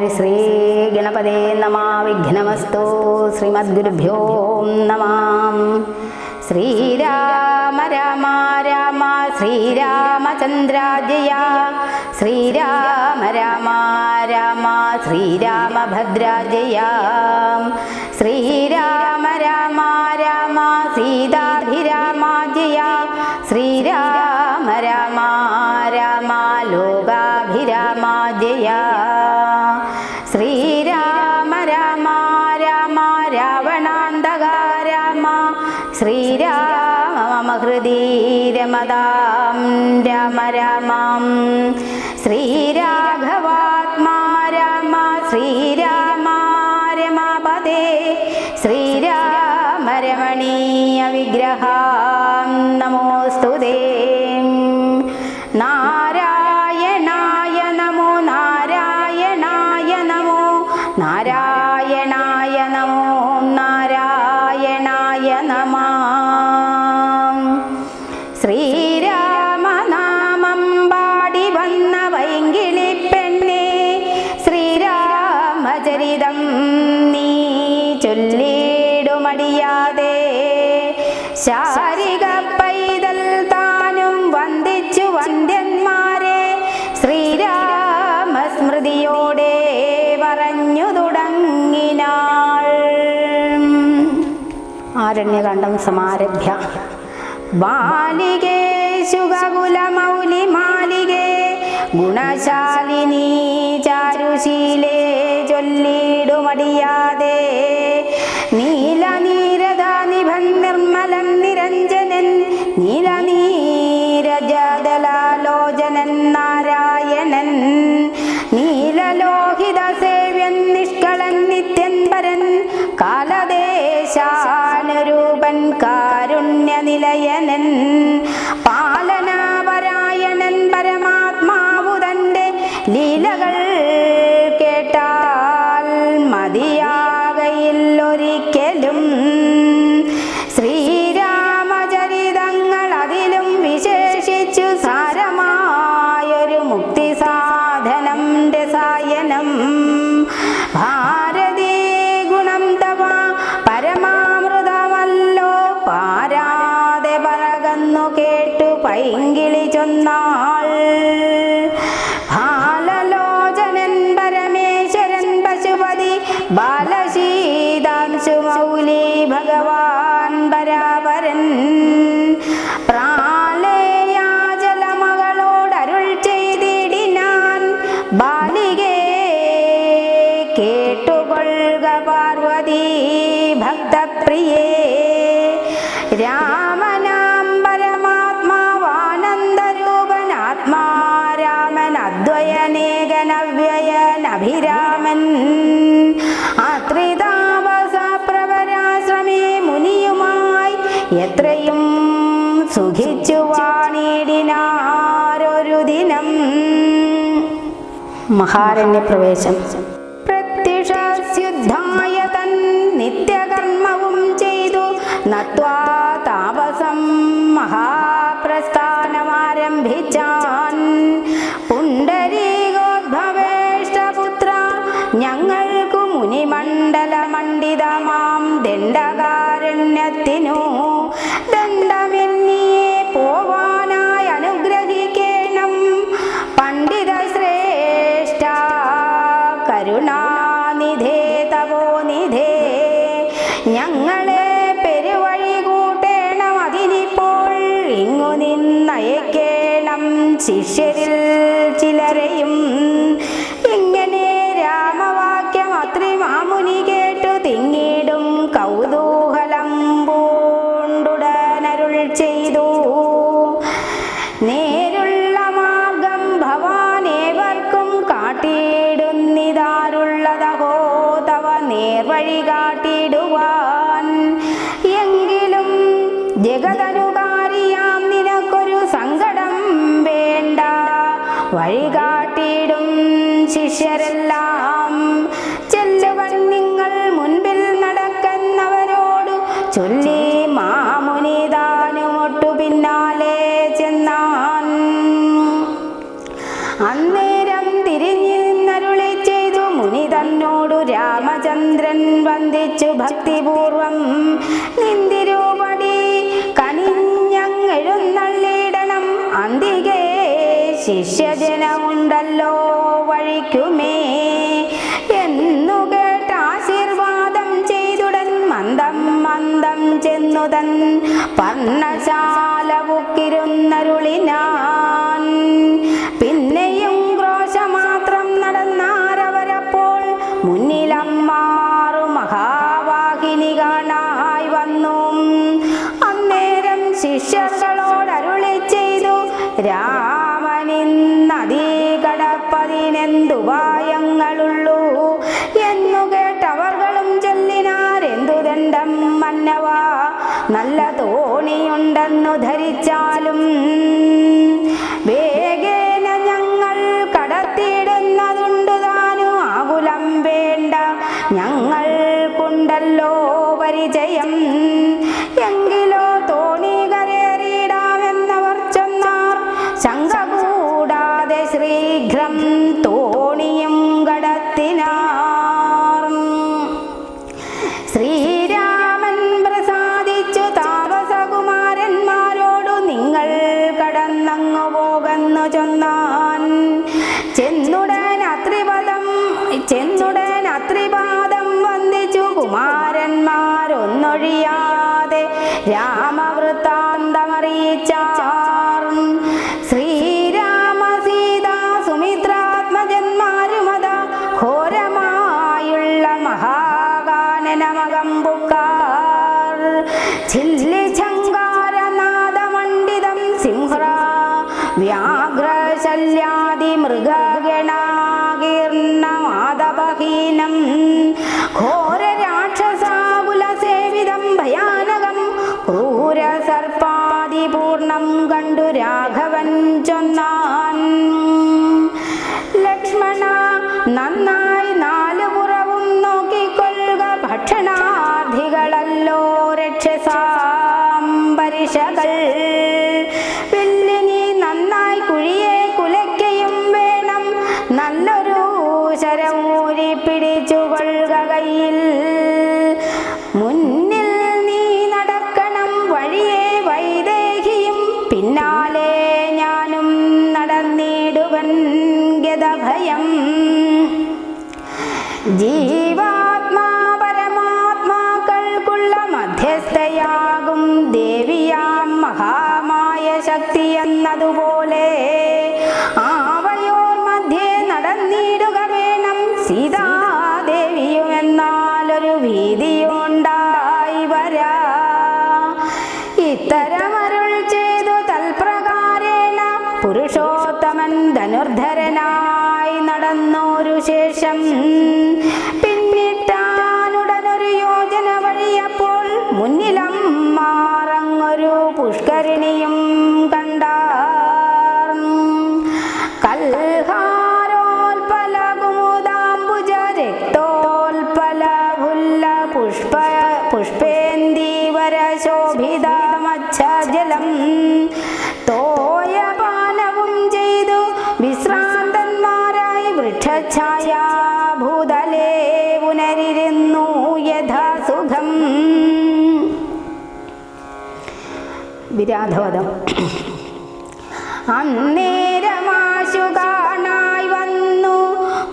ഹരിശ്രീ ഗണപതേ നമഃ. വിഘ്നമസ്തു. ശ്രീമദ്ഗുരുഭ്യോ നമഃ. ശ്രീരാമ രാമ രാമ ശ്രീരാമചന്ദ്ര ജയ. ശ്രീരാമ രാമ രാമ ശ്രീരാമഭദ്ര ജയ. ശ്രീരാമ രാമ രാമ സീതാഭിരാമ ജയ. ശ്രീരാമ രാമ രാമ ലോകാഭിരാമ ജയ. ശ്രീരാമ രാമ രാമ രാവണാന്തക രാമ. ശ്രീരാമ മമ ഹൃദി രമതാം രാമ രാമം. ശ്രീരാഘവാത്മാ രാമ ശ്രീരാമ രമാപദേ. ശ്രീരാമ രമണീയ വിഗ്രഹാം നമോസ്തുതേ. നാരായണായ നമോ നാരായണായ നമോ നാരായണായ നമോ നാരായണായ നമഃ. ശ്രീരാമനാമം പാടി വന്ന വൈങ്കിളിപ്പെണ്ണേ. ശ്രീരാമചരിതം നീ ചൊല്ലിടുമടിയാതെ. ശാരിക പൈതൽ താനും വന്ദിച്ചു വന്ദ്യന്മാരെ. ശ്രീരാമസ്മൃതിയോടെ പറഞ്ഞു തുടങ്ങിനാൾ. ആരണ്യകാണ്ഡം സമാരഭ്യ. ബാലികേ ശുഗകുലമൗലി മാലികേ ഗുണശാലിനി ചാരുശീലേ ചൊല്ലിടുമടിയാതെ. നീലനീരദ നിഭൻ നിർമ്മലൻ നിരഞ്ജനൻ നീലനീരജദലാലോചനൻ നാരായണൻ. നീലലോഹിത സേവ്യൻ നിഷ്കളൻ നിത്യൻ പരൻ. കാലദേശാനുരൂപൻ കാരുണ്യനിലയനൻ. പാലനാപരായണൻ പരമാത്മാവു തൻ്റെ ലീലകൾ കേട്ടാൽ മതിയാകയില്ലൊരിക്കലും. ശ്രീരാമചരിതങ്ങൾ അതിലും വിശേഷിച്ചു സാരമായൊരു മുക്തിസാധനം രസായനം. ഭാരതീ ഗുണം തവ പരമാമൃതമല്ലോ. പാരാതെ പറകന്നു കേട്ടു പൈങ്കിളി ചൊന്നാൾ. ബാലലോചനൻ പരമേശ്വരൻ പശുപതി ബാലശീതാംശു മൗലി ഭഗവാൻ പരാപരൻ. പ്രാളയാചലമകളോടരുൾ ചെയ്തിടിനാൻ. ബാലികേ കേട്ടുകൊള്ളുക പാർവതി ഭക്തപ്രിയേ. രാമനാം പരമാത്മാവാനന്ദരൂപനാത്മാ രാമൻ അദ്വയനേകനവ്യയനഭിരാമൻ. ആത്രിതാപസപ്രവരാശ്രമേ മുനിയുമായി എത്രയും സുഖിച്ചു വാണിടിനാരൊരു ദിനം. മഹാരണ്യപ്രവേശം. പ്രത്യക്ഷാസ്യുദ്ധായ തൻ നിത്യകർമ്മവും ചെയ്തു നത്വാ താപസം മഹാപ്രസ്ഥാനമാരംഭിച്ചാൻ. പുണ്ഡരീകോദ്ഭവേഷ്ടപുത്ര ഞങ്ങൾക്കു മുനിമണ്ഡലമണ്ഡിതമാം ദണ്ഡകാരണ്യത്തിനു ദണ്ഡമെന്നിയെ പോവാനായി അനുഗ്രഹിക്കേണം. പണ്ഡിത ശ്രേഷ്ഠ കരുണാനിധേ തപോനിധേ. ഞങ്ങളെ പെരുവഴി കൂട്ടേണം. അതിനിപ്പോൾ ഇങ്ങു നിന്നയക്കേണം ശിഷ്യരിൽ ചിലരെയും. ഇങ്ങനെ രാമവാക്യം അത്രിമാമുനി കേട്ടു തിങ്ങിടും കൗതൂഹലം പൂണ്ടുടനരുൾ ചെയ്തു. നേരുള്ള മാർഗം ഭവാനേവർക്കും കാട്ടിയിടുന്നിതാരുള്ളതഹോ തവ നേർവഴി കാട്ടിടുവാൻ. എങ്കിലും ജഗതനുകാരിയാം നിനക്കൊരു സങ്കടം വേണ്ട. വഴി കാട്ടിയിടും ശിഷ്യരെല്ലാം. ചെല്ലുവൻ നിങ്ങൾ മുൻപിൽ നടക്കുന്നവരോടു ചൊല്ലി മാമുനിതാനുമൊട്ടു പിന്നാലെ ചെന്നാൻ. അന്നേരം തിരിഞ്ഞു നിന്നരുളി ചെയ്തു മുനി രാമചന്ദ്രൻ വന്ദിച്ചു ഭക്തിപൂർവം. നിന്തിരുപടി കനിഞ്ഞെഴുന്നള്ളിടണം, അന്തികേ ശിഷ്യജനമുണ്ടല്ലോ വഴിക്കുമേ എന്നു കേട്ട് ആശീർവാദം ചെയ്തുടൻ മന്ദം മന്ദം ചെന്നുതൻ പർണശാല ബുക്കിരുന്നരുളിനാൻ. പിന്നെയും ക്രോശമാത്രം നടന്നാരവരപ്പോൾ മുന്നിലമ്മാറു മഹാവാഹിനി കാണായി വന്നു. അന്നേരം ശിഷ്യர்களോടരുളി ചെയ്തു, രാമനിന്നതീ കടപ്പതിനെന്തുപായങ്ങളുള്ളൂ എന്നു കേട്ടവർകളും ചൊല്ലിനാരെന്തു ദണ്ഡം മന്നവ, നല്ല തോണിയുണ്ടെന്നു ധരിച്ചാലും വേഗേന ഞങ്ങൾ കടത്തിയിടുന്നതുണ്ടു താനു ആകുലം വേണ്ട, ഞങ്ങൾക്കുണ്ടല്ലോ പരിചയം. എങ്കിലോ തോണി കരേറിയിടാമെന്നവർ ചൊന്നാർ. ശങ്ക കൂടാതെ ശീഘ്രം തോണിയും കടത്തിനാർ. ശ്രീരാമൻ പ്രസാദിച്ചു താപസകുമാരന്മാരോടു നിങ്ങൾ കടന്നങ്ങു പോകുന്നു ചൊന്നാൻ. ചെന്നുടൻ അത്രിപാദം വന്ദിച്ചു കുമാരന്മാരൊന്നൊഴിയാതെ രാമവൃത്താന്തമറിയിച്ചാർ. ശ്രീരാമ സീതാ സുമിത്രാത്മജന്മാരുമത ഘോരമായുള്ള മഹാകാനനമകമ്പുക്കാർ. ചില്ലിചങ്കാരനാദമണ്ഡിതം സിംഹ്ര വ്യാഘ്രശല്യാദി മൃഗഗണാകീർണമാദപഹീനം ഘോരരാക്ഷസാകുലസേവിതം ഭയാനകം ക്രൂരസർപ്പാദിപൂർണം കണ്ടു രാഘവൻ ചൊന്നാൻ. ലക്ഷ്മണ, നന്നായി നാലുപുറവും നോക്കിക്കൊള്ളുക, ഭക്ഷണാർത്ഥികളല്ലോ രക്ഷസാം പരിഷകൾ. വില്ലിനി നന്നായി കുഴിയെ കുലയ്ക്കയും വേണം, നല്ലൊരു ശരമൂരി പിടിച്ചുകൊള്ളുക കയ്യിൽ. മുന്നിൽ നീ നടക്കണം വഴിയെ വൈദേഹിയും, പിന്നാലെ ഞാനും നടന്നിടുവൻ ഗതഭയം. ജീവാത്മാ പരമാത്മാക്കൾക്കുള്ള മധ്യസ്ഥയാകും ദേവിയാം മഹാമായ ശക്തി എന്നതുപോലെ ആവയോർ മധ്യേ നടന്നിടുക വേണം സീതാദേവിയും, എന്നാലൊരു ഭീതിയുണ്ടായി വരാ. ഇത്തരമരുൾ ചെയ്തു തൽപ്രകാരേണ പുരുഷോത്തമൻ ധനുർധരനായി നടന്നോരു ശേഷം പിന്നിട്ടാനുടനൊരു യോജന വഴിയപ്പോൾ മുന്നിലം മാറങ്ങൊരു പുഷ്കരിണിയും കണ്ടാർ. കൽഹാരോൽപല കുമുദാംബുജ രക്തോൽപല ഫുല്ല പുഷ്പേന്ദീവര ശോഭിത മച്ഛജലം തോയപാനവും ചെയ്തു വിശ്രാന്തന്മാരായി വൃക്ഷഛായാഭൂതലേ പുനരിരുന്നു യഥാസുഖം. വിരാധവധം. അന്നേരമാശു കാണായി വന്നു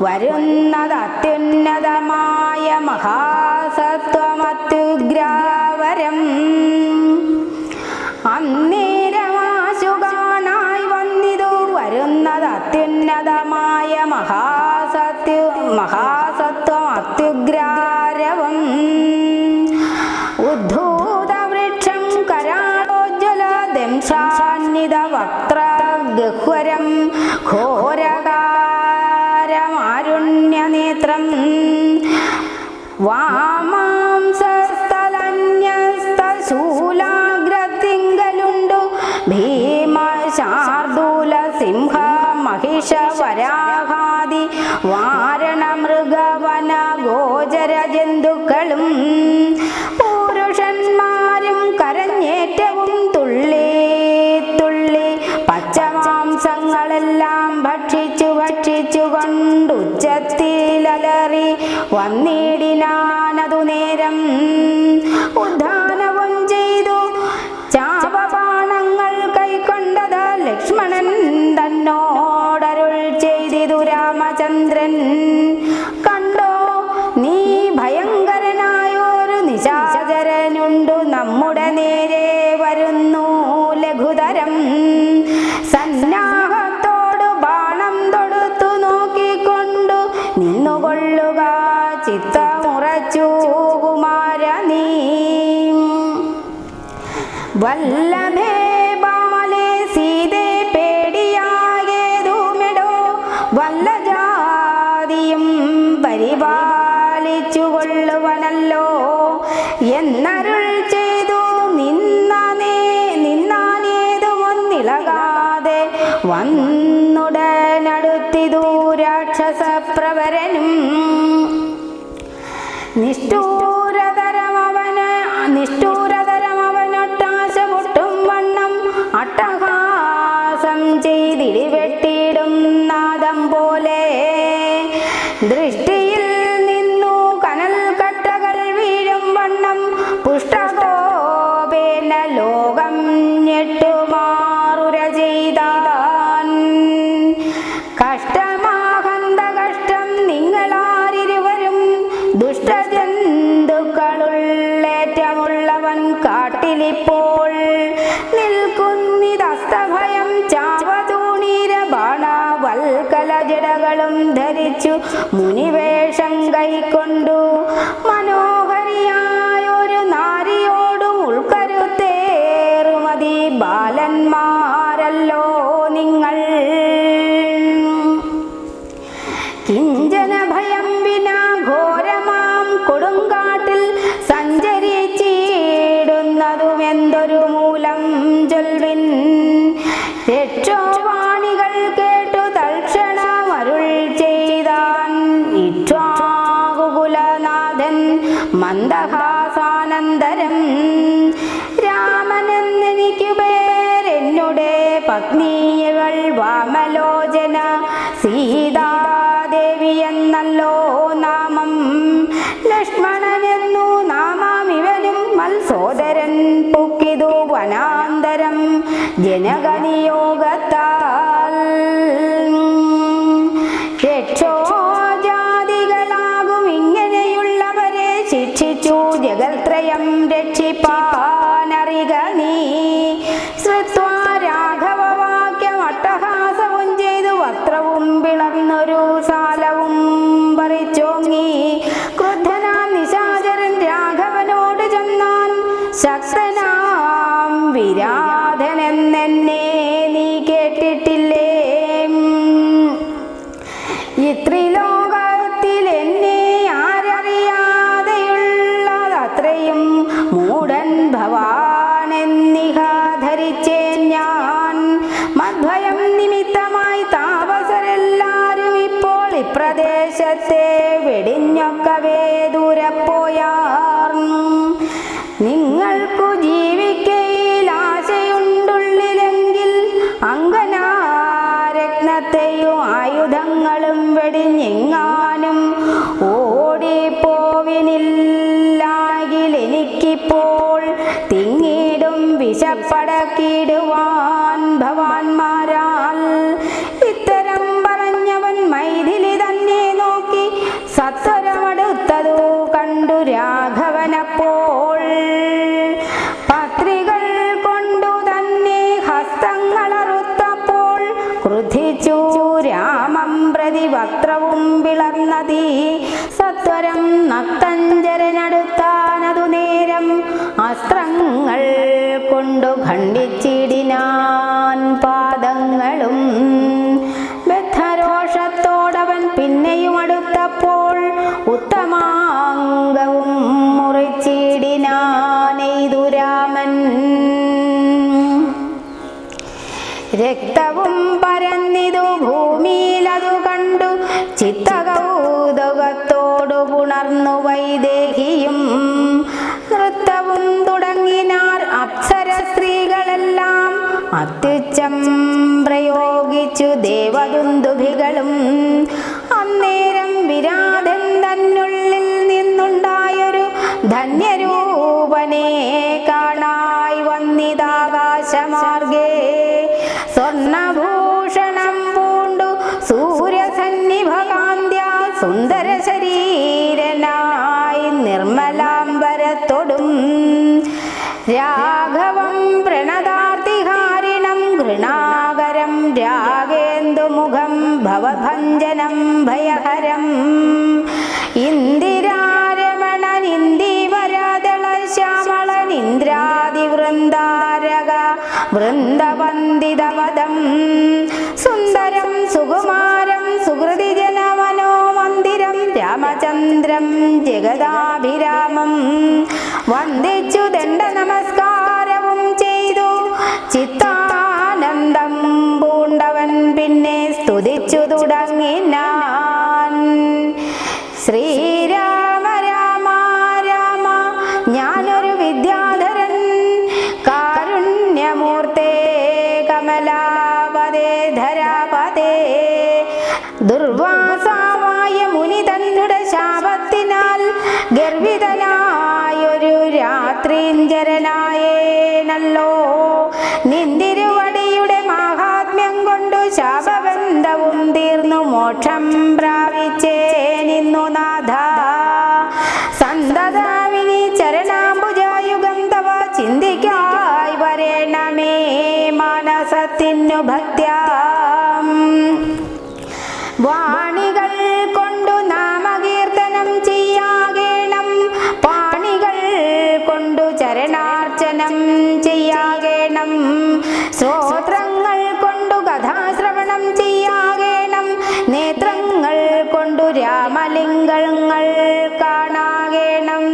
വരുന്നത് അത്യുന്നതമായ മഹാസത്വമത്യുഗ്രാവരം. അന്നേരമാശു കാണായി വന്നിതു വരുന്നത് അത്യുന്നതമായ മഹാസത്വം അത്യുഗ്രാരവം. ഉദ്ധൂതവൃക്ഷം കരാളോജ്വല ദംശാന്വിത വക്ത്ര ഗഹ്വരം ഘോരകാരമാരുണ്യനേത്രം വാമാംസസ്ഥലന്യസ്തശൂലാഗ്രത്തിങ്കലുണ്ടു ഭീമശാർദൂല സിംഹ മഹിഷ വരാഹാദി വാരണ മൃഗവന ഗോചര ജന്തുക്കളും പുരുഷന്മാരും കരഞ്ഞേറ്റവും തുള്ളി തുള്ളി പച്ചമാംസങ്ങളെല്ലാം ഭക്ഷിച്ചു കൊണ്ടുച്ചത്തിലലറി വന്നിടിനാനതു നേരം. ഉദ്ധാനവും ചെയ്തു ചാപബാണങ്ങൾ കൈക്കൊണ്ടത് ലക്ഷ്മണൻ തന്നോടരുൾ ചെയ്തിതു രാമചന്ദ്രൻ. കണ്ടോ നീ ഭയങ്കരനായൊരു നിശാചരനുണ്ടു നമ്മുടെ നേരെ വരുന്നു ലഘുതരം. സന്നാഹത്തോടു ബാണം തൊടുത്തു നോക്കിക്കൊണ്ടു നിന്നുകൊള്ളുക ചിത്തമുറച്ചു കുമാര നീ. വല്ലഭേ ബാലേ സീതേ പേടിയാകേതുമെടോ വല്ല ജാതിയും പരിപാലിച്ചു കൊള്ളുവനല്ലോ എന്നരുൾ ചെയ്തു. നിന്നാലേതുമൊന്നിളകാതെ വന്നുടനടുത്തിതു രാക്ഷസപ്രവരനും. നിഷ്ഠൂരതരമവനൊട്ടാശ പൊട്ടും വണ്ണം അട്ടഹാസം ചെയ്തിടിവെട്ടിയിടും നാദം പോലെ. ദൃഷ്ടിയിൽ നിന്നു കനൽ കട്ടകൾ വീഴും വണ്ണം പുഷ്ടകോപേന ലോകം ഞെട്ടുമാറുര ചെയ്താൻ. കഷ്ടമാഹന്ത കഷ്ടം നിങ്ങളാരിരുവരും ദുഷ്ടജന്തുക്കളുള്ളേറ്റമുള്ളവൻ കാട്ടിലിപ്പോൾ നിൽക്കുന്നിതസ്തഭയം. ചാവതൂണീര ബാണവൽക്കല ജടകളും ധരിച്ചു മുനിവേഷം കൈക്കൊണ്ടു മനോഹരിയായൊരു നാരിയോടും ഉൾക്കരുത്തേറുമതി ബാലന്മാരല്ലോ നിങ്ങൾ. കിഞ്ചന ഭയം വിനാ ഘോരമാം കൊടുങ്കാട്ടിൽ സഞ്ചരിച്ചിടുന്നതുമെന്തൊരു മൂലം ചൊൽവിൻ. രക്ഷോവാണികൾ കേട്ടു തൽക്ഷണമരുൾ ചെയ്താൻ ഇക്ഷ്വാകുകുലനാഥൻ മന്ദഹാസാനന്തരം. രാമനെന്നെനിക്കു പേരെന്നുടെ പത്നികൾ വാമലോചന സീതാദേവി എന്നല്ലോ നാമം. ലക്ഷ്മണനെന്നു നാമാമിവനും മത്സോദരൻ പൊക്കിതു വനാന്തരം ജനകനിയോഗത്താൽ. രക്ഷോജാതികളാകും ഇങ്ങനെയുള്ളവരെ ശിക്ഷിച്ചു ജഗൽത്രയം രക്ഷിപ്പാനറിക നീ. ശ്രുത്വാ രാഘവവാക്യം അട്ടഹാസവും ചെയ്തു വസ്ത്രവും പിളർന്നൊരു സാലവും പറിച്ചോങ്ങി. ക്രുദ്ധനാം നിശാചരൻ രാഘവനോട് ചെന്നാൻ ശക്തനാം വിരാധനെന്നെ നീ കേട്ടിട്ടില്ലേ? ഇത്രിലോകത്തിൽ എന്നെ ആരറിയാതെയുള്ളതത്രയും മൂഢൻ ഭവാനെന്നിഹ ധരിച്ചേൻ ഞാൻ. മദ്ഭയം നിമിത്തമായി താപസരെല്ലാരും ഇപ്പോൾ ഇപ്രദേശത്തെ വെടിഞ്ഞൊക്കവേ ദൂരപ്പോയാർ. നിങ്ങൾക്കു ജീവിക്കയിൽ ആശയുണ്ടുള്ളിലെങ്കിൽ അങ്കനാരത്നത്തെയും ആയുധങ്ങളും വെടിഞ്ഞെങ്ങാനും ഓടിപ്പോവിനില്ലാകിലെനിക്കിപ്പോൾ തിങ്ങിടും വിശപ്പടക്കിടുവാൻ ഭവാന്മാരാൽ. ഇത്തരം പറഞ്ഞവൻ മൈഥിലി തന്നെ നോക്കി സത്വരമടുത്തതു കണ്ടു രാഘവനപ്പോൾ. പത്രികൾ കൊണ്ടു തന്നെ ഹസ്തങ്ങളറുത്തപ്പോൾ ക്രുദ്ധിച്ചു രാമം പ്രതി വക്ത്രവും പിളർന്നതി. സത്വരം നക്തഞ്ചരനടുത്താനതു നേരം അസ്ത്രങ്ങൾ കൊണ്ടു ഖണ്ഡിച്ചിടിനാൻ പാദങ്ങളും. ബദ്ധരോഷത്തോടവൻ പിന്നെയും അടുത്തപ്പോൾ ഉത്തമാംഗവും മുറിച്ചിടിനാനെയ്തു രാമൻ. രക്തവും പരന്നിതു ഭൂമിയിലതു കണ്ടു ചിത്തകൗതുകത്തോടു പുണർന്നു വൈദേഹിയും. നൃത്തവും തുടങ്ങിനാർ അപ്സര സ്ത്രീകളെല്ലാം അത്യുച്ചം പ്രയോഗിച്ചു ദേവദുന്ദുഭികളും. അന്നേരം വിരാധൻ തന്നുള്ളിൽ ധന്യരൂപനെ കാണായി വന്നിതാകാശമാർഗേ സ്വർണഭൂഷണം പൂണ്ടു സൂര്യസന്നിഭകാന്ത്യ സുന്ദര ശരീരനായി നിർമ്മലാംബരത്തോടും രാഘവം പ്രണതാർത്തിഹാരിണം ഗൃണാകരം രാഗേന്ദുമുഖം ഭവഭഞ്ജനം ഭയഹരം ഇന്ദിരാരമണനിന്ദീവരദള ശ്യാമളനിന്ദ്രാദിവൃന്ദാരക വൃന്ദവന്ദിതപദം സുന്ദരം സുകുമാരം സുഹൃതിജനമനോമന്ദിരം രാമചന്ദ്രം ജഗദാഭിരാമം വന്ദിച്ചു ദണ്ഡ നമസ്കാരവും ചെയ്തു ചിത്താനന്ദം പൂണ്ടവൻ പിന്നെ സ്തുതിച്ചു തുടങ്ങിനാൻ. ശ്രീരാമ രാമ രാമ ഞാനൊരു വിദ്യാധരൻ കാരുണ്യമൂർത്തേ കമലാപദേ ധരാപദേ ദുർവാസാവായ മുനി തന്നുടെ ശാപത്തിനാൽ ഗർവിതനായൊരു രാത്രീഞ്ചരനായേനല്ലോ. നിന്തിരുവടിയുടെ മാഹാത്മ്യം കൊണ്ടു ശാപബന്ധവും തീർന്നു മോക്ഷം പ്രാപിച്ചേ നിന്നു നാഥ. സന്തതാവിനി ചരണാംബുജായുഗം തവ ചിന്തിക്കായി വരേണമേ മാനസത്തിനു ഭക്ത്യാം. വാണികൾ കൊണ്ടു നാമകീർത്തനം ചെയ്യാകേണം പാണികൾ കൊണ്ടു ചരണാർച്ചനം ചെയ്യാകേണം ശ്രോത്രങ്ങൾ കൊണ്ടു കഥാശ്രവണം ചെയ്യാകേണം നേത്രങ്ങൾ കൊണ്ടു രാമലിംഗങ്ങൾ കാണാകേണം.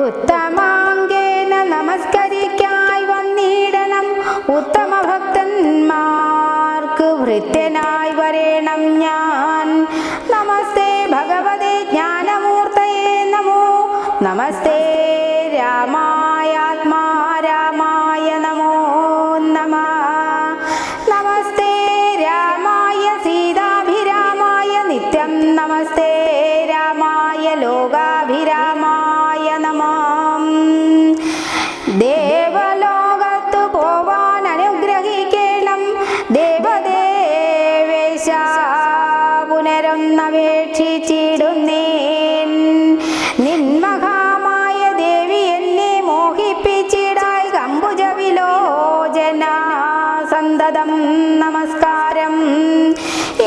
ഉത്തമാംഗേന നമസ്കരിക്കായി വന്നിടണം ഉത്തമ ഭക്തന്മാർക്ക് ഭൃത്യനായി വരേണം ഞാൻ. നമസ്തേ ഭഗവതേ ജ്ഞാനമൂർത്തയേ നമോ നമസ്തേ രാമായാത്മാ രാമായ നമോ നമഃ. നമസ്തേ രാമായ സീതാഭിരാമായ നിത്യം നമസ്തേ രാമായ ലോകാഭിരാമായ നമഃ. ദേവലോകത്തു പോവാൻ അനുഗ്രഹിക്കണം ദേവദേവേശ പുനരൊന്നപേക്ഷിച്ചിടുന്നേൻ. നിന്മഹാമായ ദേവി എന്നെ മോഹിപ്പിച്ചിടായി കമ്പുജ വിലോചന സന്തതം നമസ്കാരം.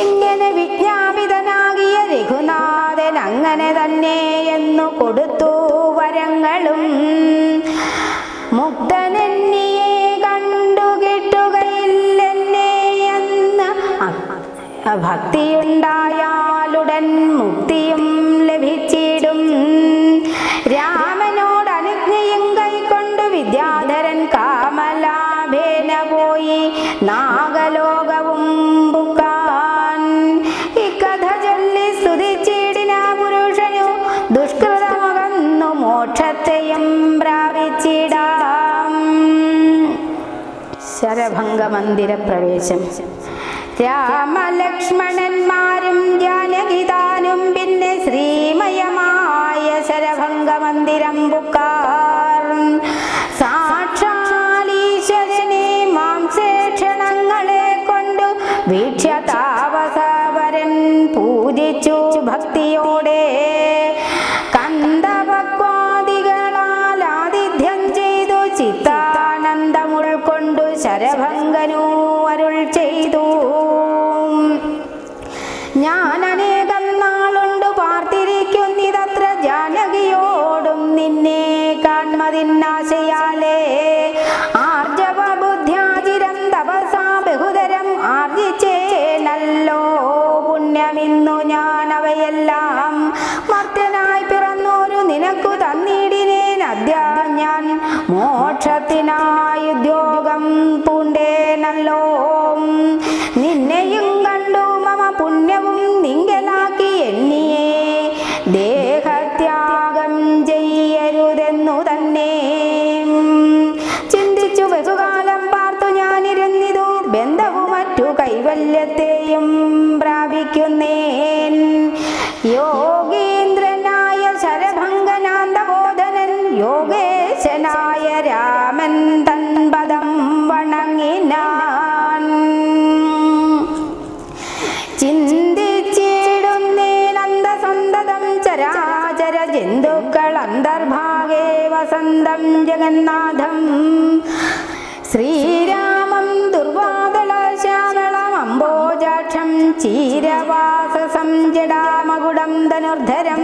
ഇങ്ങനെ വിജ്ഞാപിതനാകിയ രഘുനാഥൻ അങ്ങനെ തന്നെ എന്നു കൊടുത്തു വരങ്ങളും. മുക്തനെന്നിയെ കണ്ടു കിട്ടുകയില്ലെന്നെ എന്ന് ഭക്തിയുണ്ടായാലുടൻ മുക്തിയും ലഭിച്ചിടും. രാമനോട് അനുജ്ഞയും കൈക്കൊണ്ടു വിദ്യാധരൻ കാമലാഭേന പോയി നാഗലോകവും പുക്കാൻ. ഇക്കഥ ചൊല്ലി സ്തുതിച്ചിടിന പുരുഷനു ദുഷ്കൃതമകന്നു മോക്ഷത്തെയും പ്രാപിച്ചിടാം. ശരഭംഗമന്ദിര പ്രവേശം. രാമലക്ഷ്മണന്മാരും ജാനകിതാനും പിന്നെ ശ്രീമയമായ ശരഭംഗമന്ദിരം പുക്കാർ. സാക്ഷാലീശ്വരനെ മാംസേക്ഷണങ്ങളെ കൊണ്ടു വീക്ഷ്യ താപസവരൻ പൂജിച്ചു ഭക്തിയോടെ. കന്ദപക്വാദികളാൽ ആതിഥ്യം ചെയ്തു ചിത്താനന്ദം ഉൾക്കൊണ്ടു ശരഭംഗനു അരുൾ ചെയ്തു. ഞാൻ അനേകം നാളുണ്ടു പാർത്തിരിക്കുന്നിതത്ര ജാനകിയോടും നിന്നെ കാൺമതിന്നാശയാലേ. ആർജവ ബുദ്ധ്യാചിരം തപസാ ബഹുതരം ആർജിച്ചേനല്ലോ പുണ്യമിന്നു ഞാൻ അവയെല്ലാം. മർത്യനായി പിറന്നോരു നിനക്കു തന്നിടിനേൻ അദ്യ ഞാൻ മോക്ഷത്തിനായി ഉദ്യോഗം പൂണ്ടേനല്ലോ. നിന്നെയും കണ്ടു മമ പുണ്യവും നിങ്കലാക്കി എന്നിയെ ദേഹത്യാഗം ചെയ്യരുതെന്നു തന്നെ. ജന്തുക്കൾ അന്തർഭാഗേ വസന്തം ജഗന്നാഥം ശ്രീരാമം ദുർവാദള ശ്യാമളം അംബോജാക്ഷം ചീരവാസസം ജടാമകുടം ധനുർധരം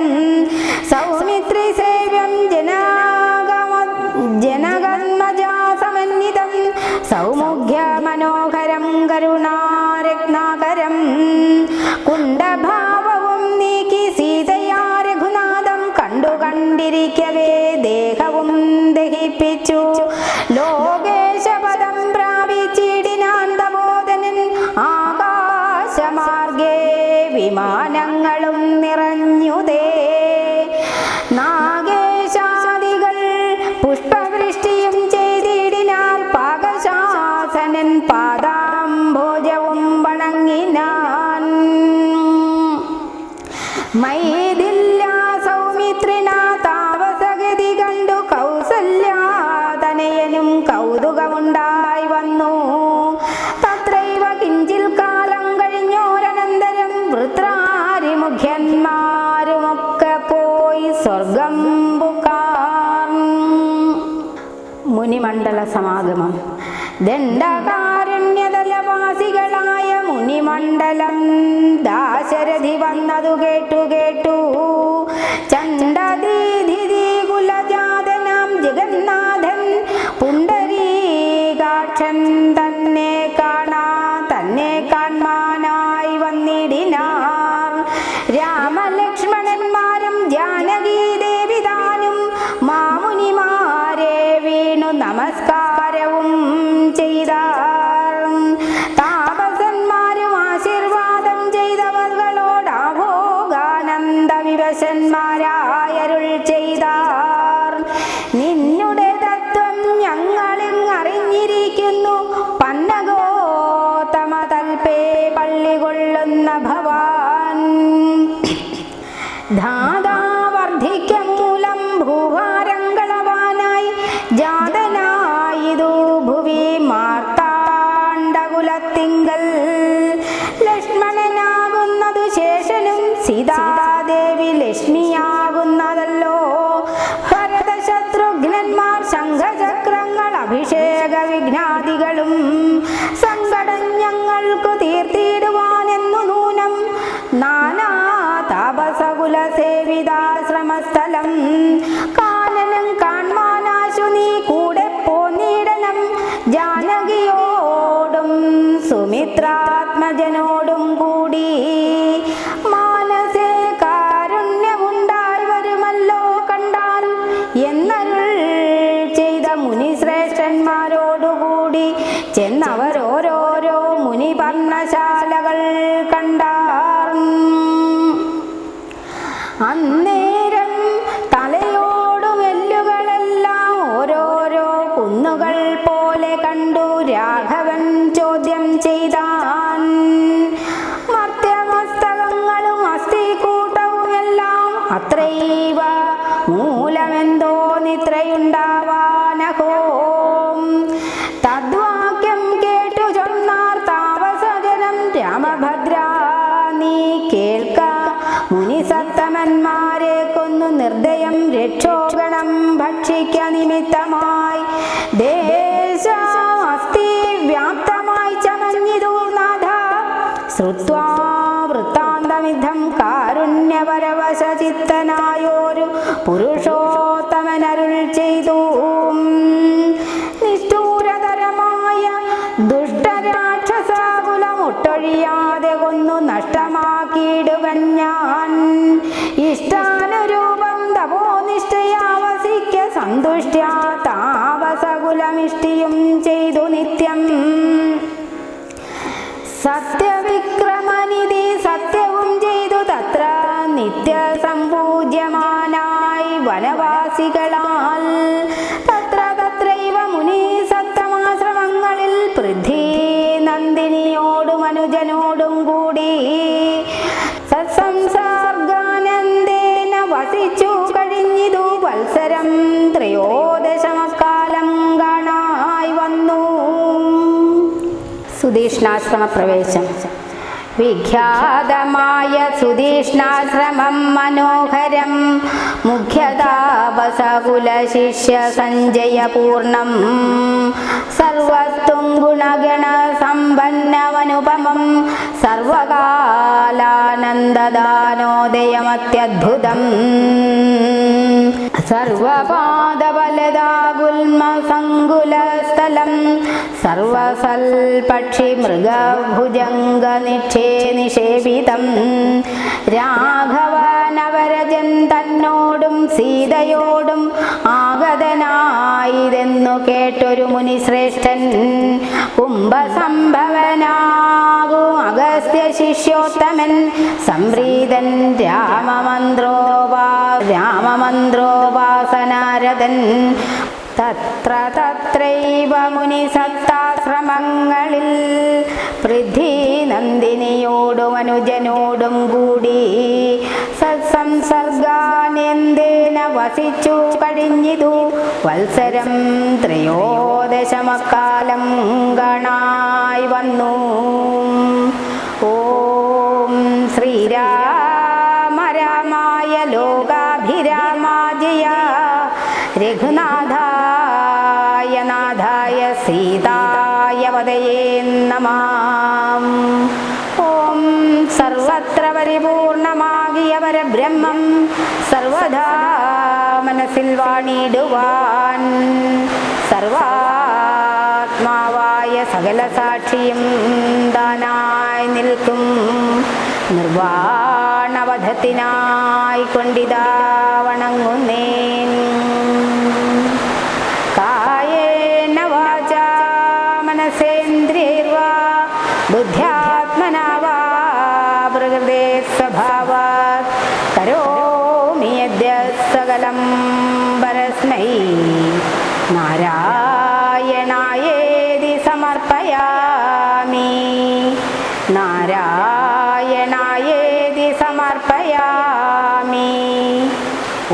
സൗമിത്രി സേവ്യം ജനകന്മജാസമന്വിതം സൗമുഖ്യ മനോഹരം കരുണാരത്നാകരം കുണ്ഡഭാവവും നീക്കി സീതയാ രഘുനാഥം കണ്ടിരിക്കവേ ദേഹവും ദഹിപ്പിച്ചു ലോകേശപദം പ്രാപിച്ചിടിനാന്തബോധനൻ ആകാശമാർഗേ വിമാനങ്ങളും നിറഞ്ഞുതേ നാഗേശാദികൾ പുഷ്പവൃഷ്ടിയും ചെയ്തിടിനാർ പാകശാസനൻ പാദാംഭോജവും വണങ്ങിനാൻ മൈഥില്യ സൗമിത്രിണ താപസഗതി കണ്ടു കൗസല്യാതനയനും കൗതുകമുണ്ടായി വന്നു തത്രൈവ കിഞ്ചിൽ കാലം കഴിഞ്ഞോരനന്തരം വൃത്രാരിമുഖ്യന്മാരുമൊക്കെ പോയി സ്വർഗം പുക്കാർ. മുനിമണ്ഡല സമാഗമം. ദണ്ഡകാരണ്യതലവാസികളായ മുനിമണ്ഡലം ദാശരഥി വന്നതു കേട്ടു ചണ്ഡദീധിതി കുലജാതനാം ജഗന്നാഥൻ പുണ്ടരീകാക്ഷൻ തന്നെ കാൺമാനായി വന്നിടിനാർ. രാമലക്ഷ്മണന്മാരും ജാനകീ ദേവി താനും മാമുനിമാരെ വീണു നമസ്കാരവും ചെയ്താർ. താപസന്മാരും ആശീർവാദം ചെയ്തവർകളോടാഭോഗാനന്ദ വിവശന്മാരായരുൾ ചെയ്താർ. നിന്നുടെ തത്വം ഞങ്ങളിങ്ങറിഞ്ഞിരിക്കുന്നു പന്നഗോതമ തൽപേ പള്ളി കൊള്ളുന്ന ഭവാൻ. ധാതാവർദ്ധിക്യമൂലം ഭൂഭാരങ്ങളവാനായി ജാതനായിതു ഭുവി മാർത്താണ്ഡകുലത്തിങ്കൽ ലക്ഷ്മണനാകുന്നതു ശേഷനും സീതാദേവി ലക്ഷ്മിയാകുന്നതല്ലോ. ഭരതശത്രുഘ്നന്മാർ ശംഖചക്രങ്ങൾ അഭിഷേക വിഘ്നാദികളും സങ്കടം ഞങ്ങൾക്കു തീർത്തിടുവാനെന്നു നൂനം നാനാ താപസകുല സേവിതാശ്രമസ്ഥലം കാനനം കാൺമാനാശു നീ കൂടെ പോന്നിടണം. ജാനകിയോടും സുമിത്രാത്മജനോടും കൂടി മാനസേ കാരുണ്യമുണ്ടായി വരുമല്ലോ കണ്ടാൽ എന്നരുൾ ചെയ്ത മുനിശ്രേഷ്ഠന്മാരോടുകൂടി ചെന്നവരോരോരോ മുനിപർണശാലകൾ കണ്ടാർ. അന്നേരം തലയോടും എല്ലുകളെല്ലാം ഓരോരോ കുന്നുകൾ പോലെ കണ്ടു രാഘവൻ ചോദ്യം ചെയ്താൻ. മർത്യമസ്തകങ്ങളും അസ്ഥികൂട്ടവുമെല്ലാം അത്രൈവ മൂലമെന്തോ നിത്രയുണ്ടാവാനഹോ. തദ്വാക്യം കേട്ടു ചൊന്നാർ താപസജനം രാമഭദ്ര നീ കേൾക്ക മുനിസത്തമന്മാരെ കൊന്നു നിർദ്ദയം രക്ഷോഗണം ഭക്ഷിക്ക നിമിത്തമായി ദേശാസ്തി വ്യാപ്തമായി ചമഞ്ഞിതു നാഥ. ശ്രുത്വാ വൃത്താന്തമിദ്ധം കാരുണ്യപരവശചിത്തനായോരു പുരുഷോത്തമനരുൾ ചെയ്തു. നിഷ്ഠൂരതരമായ ദുഷ്ടരാക്ഷസകുലമൊട്ടൊഴിയാതെ കൊന്നു നഷ്ടമാക്കിയിടുവൻ ഞാൻ. ഇഷ്ടാനുരൂപം തപോനിഷ്ഠയാവസിക്ക സന്തുഷ്ട്യാ താപസകുലമിഷ്ടിയും ചെയ്തു നിത്യം. സത്യവിക്രമനിധി സത്യവും ചെയ്തു തത്ര നിത്യ സംപൂജ്യമാനായി വനവാസികളാൽ തത്രൈവ മുനി സത്തമാശ്രമങ്ങളിൽ പൃഥ്വി നന്ദിനിയോടും അനുജനോടും കൂടി സത്സംസർഗാനന്ദേന വസിച്ചു കഴിഞ്ഞിതു വത്സരം ത്രയോദശമക്കാലം കാണായി വന്നു. സുധീഷ്ണാശ്രമ പ്രവേശം. വിഖ്യാതമായ സുതീഷ്ണാശ്രമം മനോഹരം മുഖ്യതാപസകുലശിഷ്യ സഞ്ജയപൂർണം സർവസ്തും ഗുണഗണ സമ്പന്നമനുപമം സർവകാലാനന്ദദാനോദയമത്യദ്ഭുതം സർവപാദബലദാഗുൽമസങ്കുലസ്ഥലം സർവസൽപക്ഷി മൃഗഭുജംഗനിക്ഷേനിഷേപിതം രാഘവനവരജൻ തന്നോടും സീതയോടും ആഗതനായിതെന്നു കേട്ടൊരു മുനിശ്രേഷ്ഠൻ കുംഭസംഭവനാകൂ അഗസ്ത്യ ശിഷ്യോത്തമൻ സംപ്രീതൻ രാമമന്ത്രോപാസനാരതൻ തത്ര തത്രൈവ മുനിസത്താശ്രമങ്ങളിൽ പൃഥ്വി നന്ദിനിയോടും അനുജനോടും കൂടി സത്സംസർഗാനന്ദേന വസിച്ചു കഴിഞ്ഞിതു വത്സരം ത്രയോദശമക്കാലം ഗണായി വന്നു. ഓം ശ്രീരാമ രാമായ ലോകാഭിരാമാജയ രഘുനാഥായ നാഥായ സീതായ വദയേ നമഃ. ഓം സർവത്ര പരിപൂർണമാകിയ പരബ്രഹ്മം സർവദാ മനസ്സിൽ വാണിടുവാൻ സർവാത്മാവായ സകല സാക്ഷിയും താനായി നിൽക്കും നിർവാണവധത്തിനായി കൊണ്ടിതാ വണങ്ങുന്നേൻ. കായേന വാചാ മനസേന്ദ്രിയൈർവാ ബുദ്ധ്യാത്മനാ വാ പ്രകൃതേ സ്വഭാവാത് കരോമി യദ്യത് സകലം പരസ്മൈ നാരായണായേതി സമർപ്പയാമി. നാരായണായേതി സമർപ്പയാമി.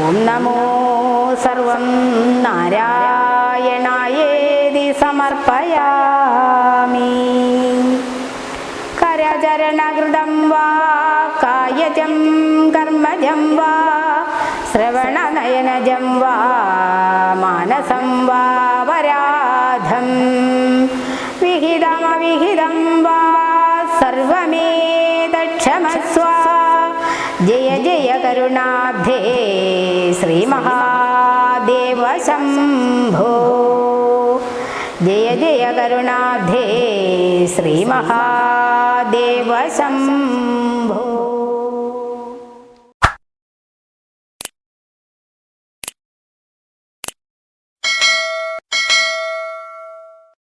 ഓം നമോ സർവം നാരായണായേതി സമർപ്പയാമി. കരചരണകൃതം വാ കായജം കർമ്മജം വാ ശ്രവണനയനജം വാ മാനസം വാ വരാധം വിഹിതമവിഹിതം വാ സർവമേതക്ഷമസ്വ. ജയ ജയ കരുണാബ്ധേ ശ്രീമഹാദേവ ശംഭോ. ജയ ജയ കരുണാബ്ധേ ശ്രീമഹാദേവ ശംഭോ.